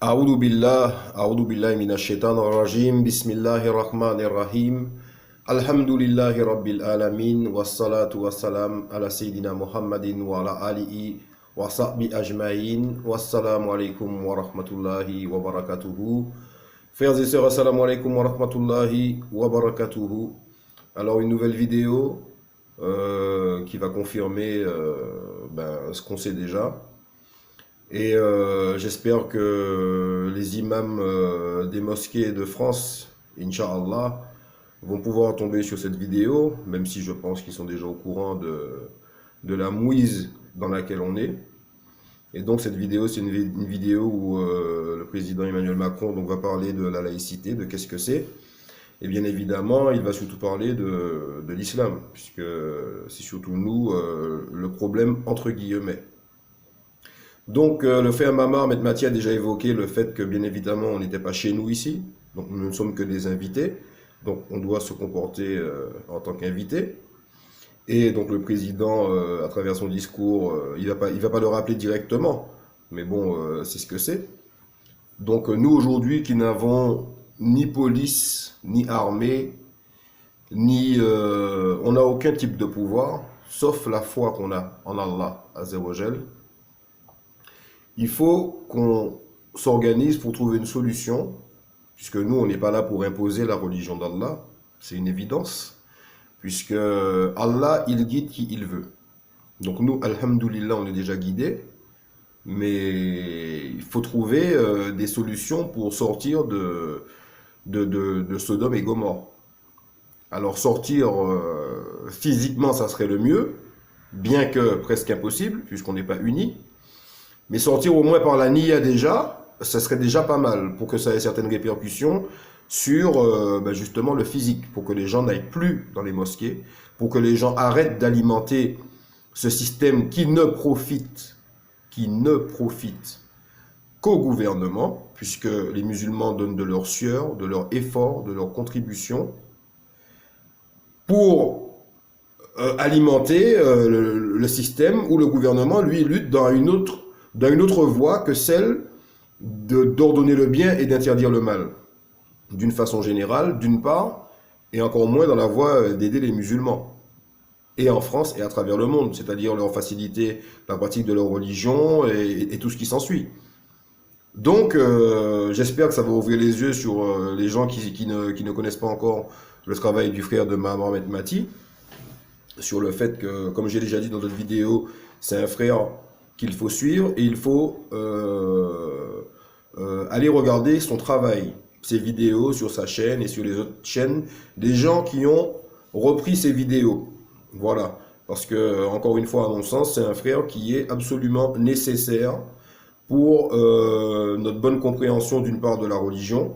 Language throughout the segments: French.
أعوذ بالله من الشيطان الرجيم بسم الله الرحمن الرحيم الحمد لله رب العالمين والصلاة والسلام على سيدنا محمد وعلى آله وصحبه أجمعين والسلام عليكم ورحمة الله وبركاته. Frères et sœurs, assalamu alaikum wa rahmatullahi wa barakatuhu. Alors une nouvelle vidéo qui va confirmer ce qu'on sait déjà. Et j'espère que les imams des mosquées de France, Inch'Allah, vont pouvoir tomber sur cette vidéo, même si je pense qu'ils sont déjà au courant de la mouise dans laquelle on est. Et donc cette vidéo, c'est une vidéo où le président Emmanuel Macron va parler de la laïcité, de qu'est-ce que c'est. Et bien évidemment, il va surtout parler de l'islam, puisque c'est surtout nous le problème entre guillemets. Donc le frère Mamar Medmati a déjà évoqué le fait que bien évidemment on n'était pas chez nous ici, donc nous ne sommes que des invités, donc on doit se comporter en tant qu'invité. Et donc le président, à travers son discours, il va pas le rappeler directement, mais bon, c'est ce que c'est. Donc nous aujourd'hui qui n'avons ni police, ni armée, ni on n'a aucun type de pouvoir, sauf la foi qu'on a en Allah Azza wa Jal. Il faut qu'on s'organise pour trouver une solution, puisque nous, on n'est pas là pour imposer la religion d'Allah, c'est une évidence, puisque Allah, il guide qui il veut. Donc nous, alhamdoulilah, on est déjà guidés, mais il faut trouver des solutions pour sortir de Sodome et Gomorrhe. Alors sortir physiquement, ça serait le mieux, bien que presque impossible, puisqu'on n'est pas unis. Mais sortir au moins par la niya déjà, ça serait déjà pas mal pour que ça ait certaines répercussions sur justement le physique, pour que les gens n'aillent plus dans les mosquées, pour que les gens arrêtent d'alimenter ce système qui ne profite qu'au gouvernement, puisque les musulmans donnent de leur sueur, de leur effort, de leur contribution, pour alimenter le système où le gouvernement, lui, lutte dans une autre voie que celle d'ordonner le bien et d'interdire le mal. D'une façon générale, d'une part, et encore moins dans la voie d'aider les musulmans. Et en France et à travers le monde, c'est-à-dire leur faciliter la pratique de leur religion et tout ce qui s'ensuit. Donc, j'espère que ça va ouvrir les yeux sur les gens qui ne connaissent pas encore le travail du frère de Mamar Medmati, sur le fait que, comme j'ai déjà dit dans d'autres vidéos, c'est un frère qu'il faut suivre et il faut aller regarder son travail, ses vidéos sur sa chaîne et sur les autres chaînes des gens qui ont repris ses vidéos. Voilà, parce que encore une fois, à mon sens, c'est un frère qui est absolument nécessaire pour notre bonne compréhension d'une part de la religion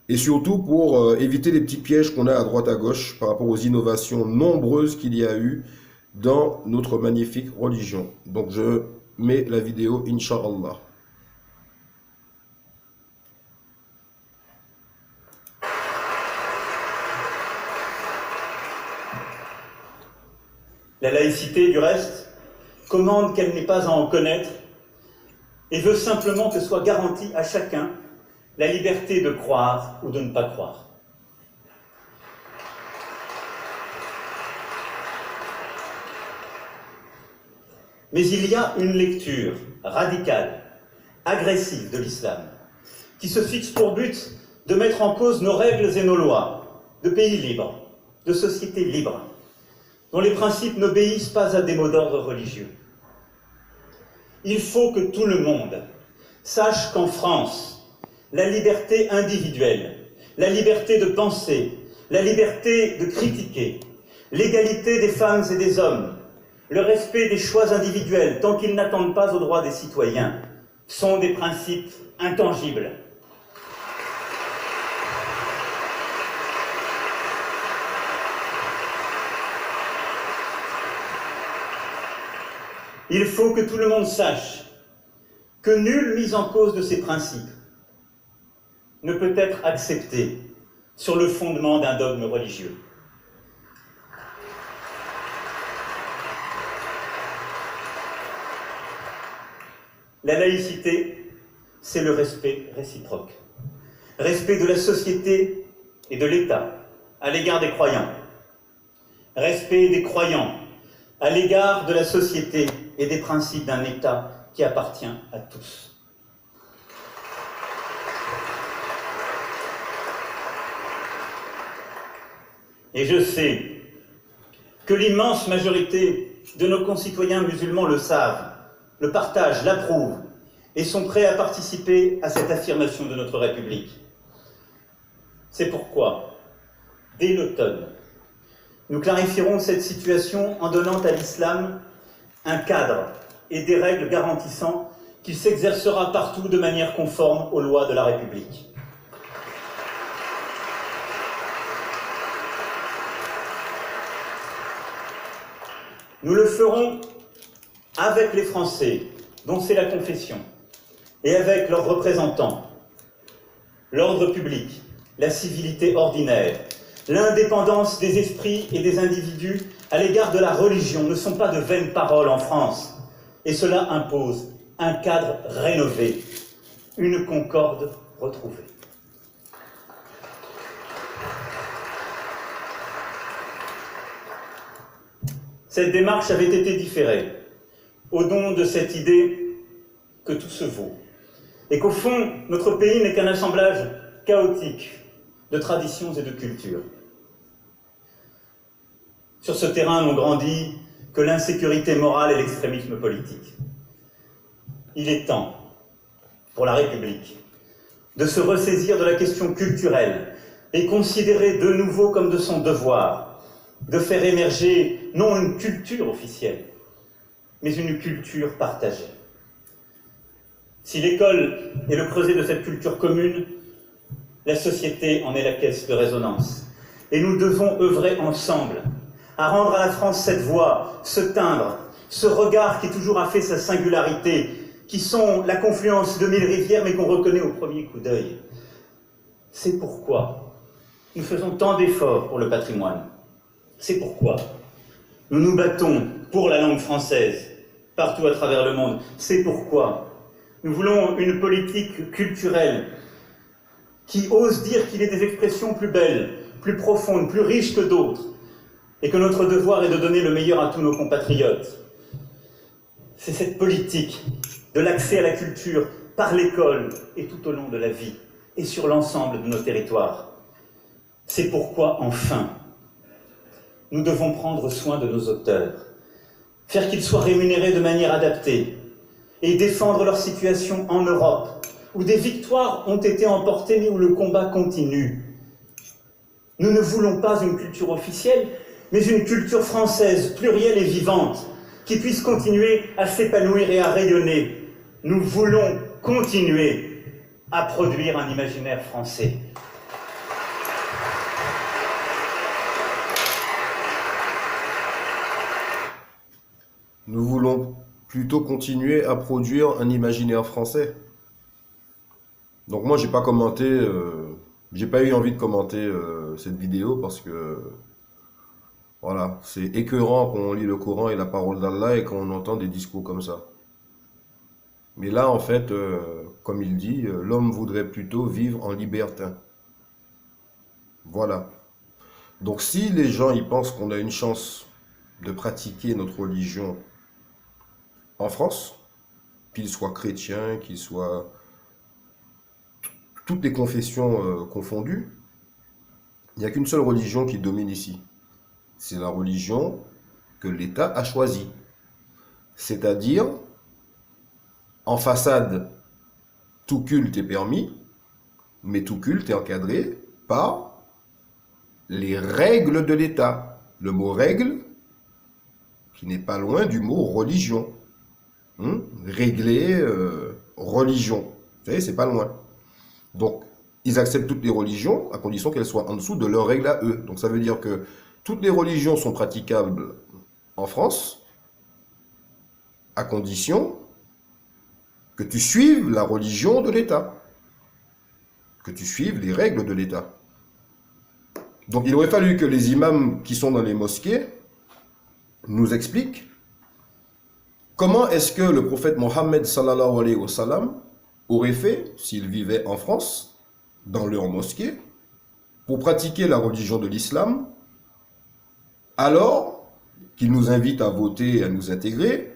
et surtout pour éviter les petits pièges qu'on a à droite à gauche par rapport aux innovations nombreuses qu'il y a eu dans notre magnifique religion. Donc je mets la vidéo, Inch'Allah. La laïcité, du reste, commande qu'elle n'ait pas à en connaître et veut simplement que soit garantie à chacun la liberté de croire ou de ne pas croire. Mais il y a une lecture radicale, agressive de l'islam, qui se fixe pour but de mettre en cause nos règles et nos lois, de pays libres, de sociétés libres, dont les principes n'obéissent pas à des mots d'ordre religieux. Il faut que tout le monde sache qu'en France, la liberté individuelle, la liberté de penser, la liberté de critiquer, l'égalité des femmes et des hommes, le respect des choix individuels, tant qu'ils n'attendent pas aux droits des citoyens, sont des principes intangibles. Il faut que tout le monde sache que nulle mise en cause de ces principes ne peut être acceptée sur le fondement d'un dogme religieux. La laïcité c'est le respect réciproque. Respect de la société et de l'État à l'égard des croyants. Respect des croyants à l'égard de la société et des principes d'un État qui appartient à tous. Et je sais que l'immense majorité de nos concitoyens musulmans le savent, le partagent, l'approuvent et sont prêts à participer à cette affirmation de notre République. C'est pourquoi, dès l'automne, nous clarifierons cette situation en donnant à l'islam un cadre et des règles garantissant qu'il s'exercera partout de manière conforme aux lois de la République. Nous le ferons avec les Français, dont c'est la confession, et avec leurs représentants, l'ordre public, la civilité ordinaire, l'indépendance des esprits et des individus à l'égard de la religion ne sont pas de vaines paroles en France, et cela impose un cadre rénové, une concorde retrouvée. Cette démarche avait été différée, au don de cette idée que tout se vaut, et qu'au fond, notre pays n'est qu'un assemblage chaotique de traditions et de cultures. Sur ce terrain n'ont grandi que l'insécurité morale et l'extrémisme politique. Il est temps, pour la République, de se ressaisir de la question culturelle et considérer de nouveau comme de son devoir de faire émerger non une culture officielle, mais une culture partagée. Si l'école est le creuset de cette culture commune, la société en est la caisse de résonance. Et nous devons œuvrer ensemble à rendre à la France cette voix, ce timbre, ce regard qui toujours a fait sa singularité, qui sont la confluence de mille rivières, mais qu'on reconnaît au premier coup d'œil. C'est pourquoi nous faisons tant d'efforts pour le patrimoine. C'est pourquoi nous nous battons pour la langue française partout à travers le monde. C'est pourquoi nous voulons une politique culturelle qui ose dire qu'il y a des expressions plus belles, plus profondes, plus riches que d'autres, et que notre devoir est de donner le meilleur à tous nos compatriotes. C'est cette politique de l'accès à la culture par l'école et tout au long de la vie, et sur l'ensemble de nos territoires. C'est pourquoi, enfin, nous devons prendre soin de nos auteurs, faire qu'ils soient rémunérés de manière adaptée, et défendre leur situation en Europe, où des victoires ont été emportées, mais où le combat continue. Nous ne voulons pas une culture officielle, mais une culture française, plurielle et vivante, qui puisse continuer à s'épanouir et à rayonner. Nous voulons continuer à produire un imaginaire français. Nous voulons plutôt continuer à produire un imaginaire français. Donc moi, j'ai pas commenté, j'ai pas eu envie de commenter cette vidéo parce que voilà, c'est écœurant quand on lit le Coran et la parole d'Allah et quand on entend des discours comme ça. Mais là, en fait, comme il dit, l'homme voudrait plutôt vivre en libertin. Voilà. Donc si les gens ils pensent qu'on a une chance de pratiquer notre religion en France, qu'ils soient chrétiens, qu'ils soient toutes les confessions confondues, il n'y a qu'une seule religion qui domine ici. C'est la religion que l'État a choisie. C'est-à-dire, en façade, tout culte est permis, mais tout culte est encadré par les règles de l'État. Le mot règle, qui n'est pas loin du mot religion. Régler, religion. Vous savez, c'est pas loin. Donc, ils acceptent toutes les religions à condition qu'elles soient en dessous de leurs règles à eux. Donc, ça veut dire que toutes les religions sont praticables en France à condition que tu suives la religion de l'État, que tu suives les règles de l'État. Donc, il aurait fallu que les imams qui sont dans les mosquées nous expliquent comment est-ce que le prophète Mohammed sallallahu alayhi wa sallam auraient fait s'ils vivaient en France, dans leur mosquée, pour pratiquer la religion de l'islam, alors qu'ils nous invitent à voter et à nous intégrer?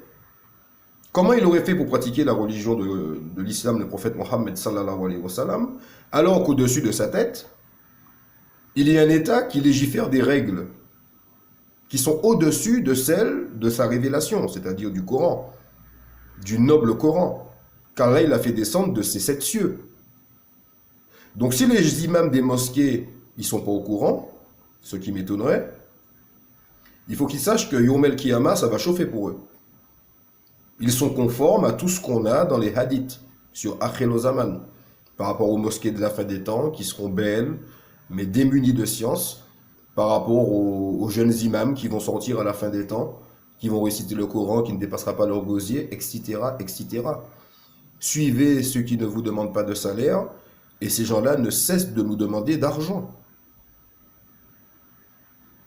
Comment il aurait fait pour pratiquer la religion de l'islam, le prophète Mohammed sallallahu alayhi wa sallam, alors qu'au-dessus de sa tête, il y a un État qui légifère des règles qui sont au-dessus de celles de sa révélation, c'est-à-dire du Coran, du noble Coran, qu'Allah il a fait descendre de ses 7 cieux. Donc si les imams des mosquées ils sont pas au courant, ce qui m'étonnerait, il faut qu'ils sachent que Yom El Kiyama, ça va chauffer pour eux. Ils sont conformes à tout ce qu'on a dans les hadiths sur Akhir Zaman, par rapport aux mosquées de la fin des temps, qui seront belles, mais démunies de science, par rapport aux jeunes imams qui vont sortir à la fin des temps, qui vont réciter le Coran, qui ne dépassera pas leur gosier, etc., etc. Suivez ceux qui ne vous demandent pas de salaire, et ces gens-là ne cessent de nous demander d'argent.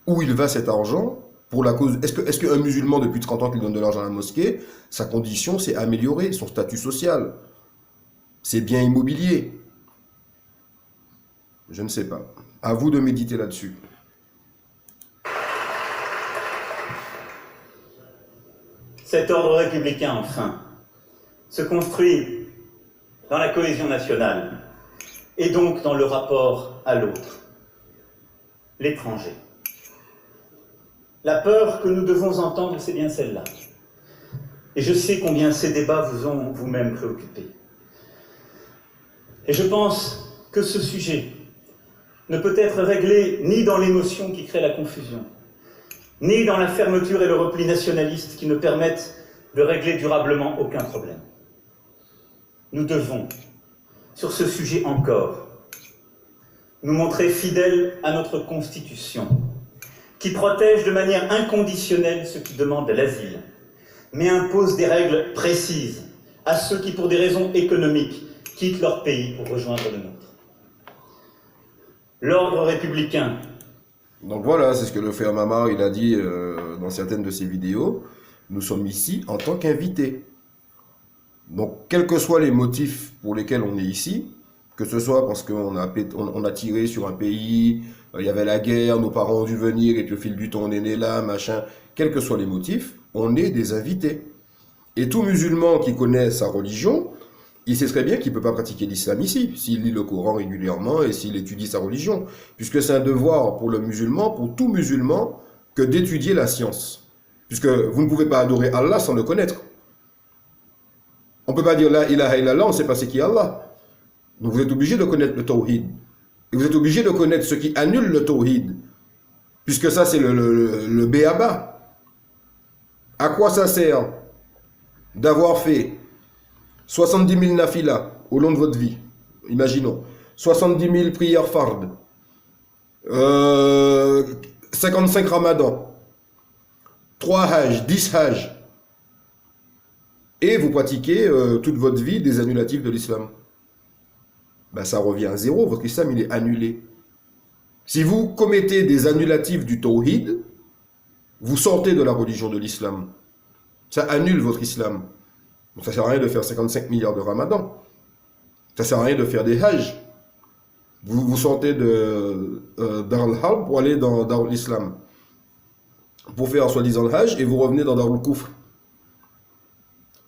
Où il va cet argent? Pour la cause. Est-ce qu'un musulman depuis 30 ans qui donne de l'argent à la mosquée, sa condition c'est améliorer son statut social, ses biens immobiliers? Je ne sais pas. À vous de méditer là-dessus. Cet ordre républicain, enfin, se construit dans la cohésion nationale et donc dans le rapport à l'autre, l'étranger. La peur que nous devons entendre, c'est bien celle-là. Et je sais combien ces débats vous ont vous-même préoccupé. Et je pense que ce sujet ne peut être réglé ni dans l'émotion qui crée la confusion, ni dans la fermeture et le repli nationaliste qui ne permettent de régler durablement aucun problème. Nous devons, sur ce sujet encore, nous montrer fidèles à notre Constitution, qui protège de manière inconditionnelle ceux qui demandent l'asile, mais impose des règles précises à ceux qui, pour des raisons économiques, quittent leur pays pour rejoindre le nôtre. L'ordre républicain. Donc voilà, c'est ce que le frère Mamar il a dit dans certaines de ses vidéos. Nous sommes ici en tant qu'invités. Donc, quels que soient les motifs pour lesquels on est ici, que ce soit parce qu'on a tiré sur un pays, il y avait la guerre, nos parents ont dû venir, et puis au fil du temps on est né là, machin, quels que soient les motifs, on est des invités. Et tout musulman qui connaît sa religion, il sait très bien qu'il ne peut pas pratiquer l'islam ici, s'il lit le Coran régulièrement et s'il étudie sa religion. Puisque c'est un devoir pour le musulman, pour tout musulman, que d'étudier la science. Puisque vous ne pouvez pas adorer Allah sans le connaître. On ne peut pas dire la ilaha illallah, on ne sait pas c'est qui Allah. Donc vous êtes obligé de connaître le tawhid. Et vous êtes obligé de connaître ce qui annule le tawhid. Puisque ça c'est le béaba. À quoi ça sert d'avoir fait 70 000 nafilas au long de votre vie? Imaginons. 70 000 prières fardes. 55 ramadans. 3 hajj, 10 hajj. Et vous pratiquez toute votre vie des annulatifs de l'islam. Ben, ça revient à zéro, votre islam il est annulé. Si vous commettez des annulatifs du tawhid, vous sortez de la religion de l'islam. Ça annule votre islam. Donc ça ne sert à rien de faire 55 milliards de ramadan. Ça ne sert à rien de faire des hajj. Vous sortez de Dar al-Harb pour aller dans Dar al-Islam. Pour faire soi-disant le hajj et vous revenez dans Dar al-Kufr.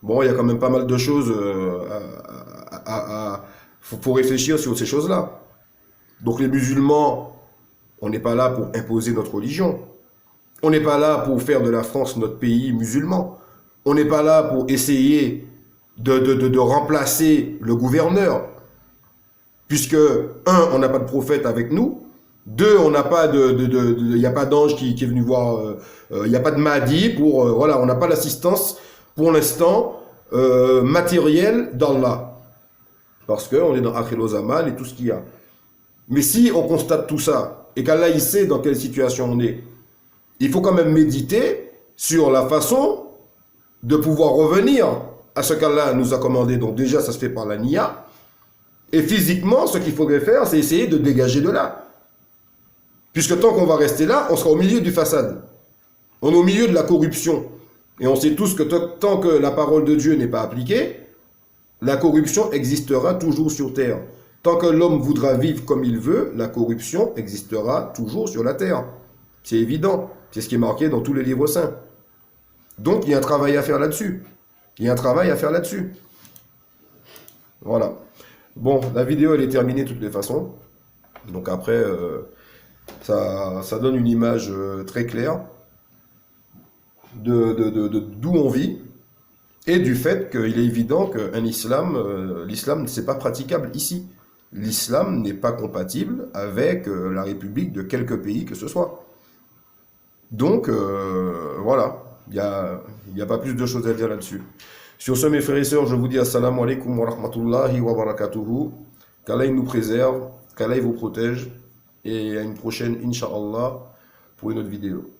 Bon, il y a quand même pas mal de choses faut réfléchir sur ces choses-là. Donc les musulmans, on n'est pas là pour imposer notre religion. On n'est pas là pour faire de la France notre pays musulman. On n'est pas là pour essayer de remplacer le gouverneur. Puisque, un, on n'a pas de prophète avec nous. Deux, on n'a pas il n'y a pas d'ange qui est venu voir, il n'y a pas de Mahdi pour, voilà, on n'a pas l'assistance, pour l'instant, matérielle d'Allah. Parce qu'on est dans Akhir Zaman et tout ce qu'il y a. Mais si on constate tout ça, et qu'Allah il sait dans quelle situation on est, il faut quand même méditer sur la façon de pouvoir revenir à ce qu'Allah nous a commandé. Donc déjà, ça se fait par la niya. Et physiquement, ce qu'il faudrait faire, c'est essayer de dégager de là. Puisque tant qu'on va rester là, on sera au milieu du façade. On est au milieu de la corruption. Et on sait tous que tant que la parole de Dieu n'est pas appliquée, La corruption existera toujours sur terre. Tant que l'homme voudra vivre comme il veut, la corruption existera toujours sur la terre. C'est évident. C'est ce qui est marqué dans tous les livres saints. Donc, il y a un travail à faire là-dessus. Il y a un travail à faire là-dessus. Voilà. Bon, la vidéo, elle est terminée de toutes les façons. Donc après, ça donne une image très claire d'où on vit et du fait qu'il est évident qu'un islam, l'islam, ne c'est pas praticable ici. L'islam n'est pas compatible avec la République de quelque pays que ce soit. Donc, voilà, il y a pas plus de choses à dire là-dessus. Sur ce, mes frères et sœurs, je vous dis assalamu alaikum wa rahmatullahi wa barakatuhu. Qu'Allah nous préserve, qu'Allah vous protège. Et à une prochaine, Inch'Allah, pour une autre vidéo.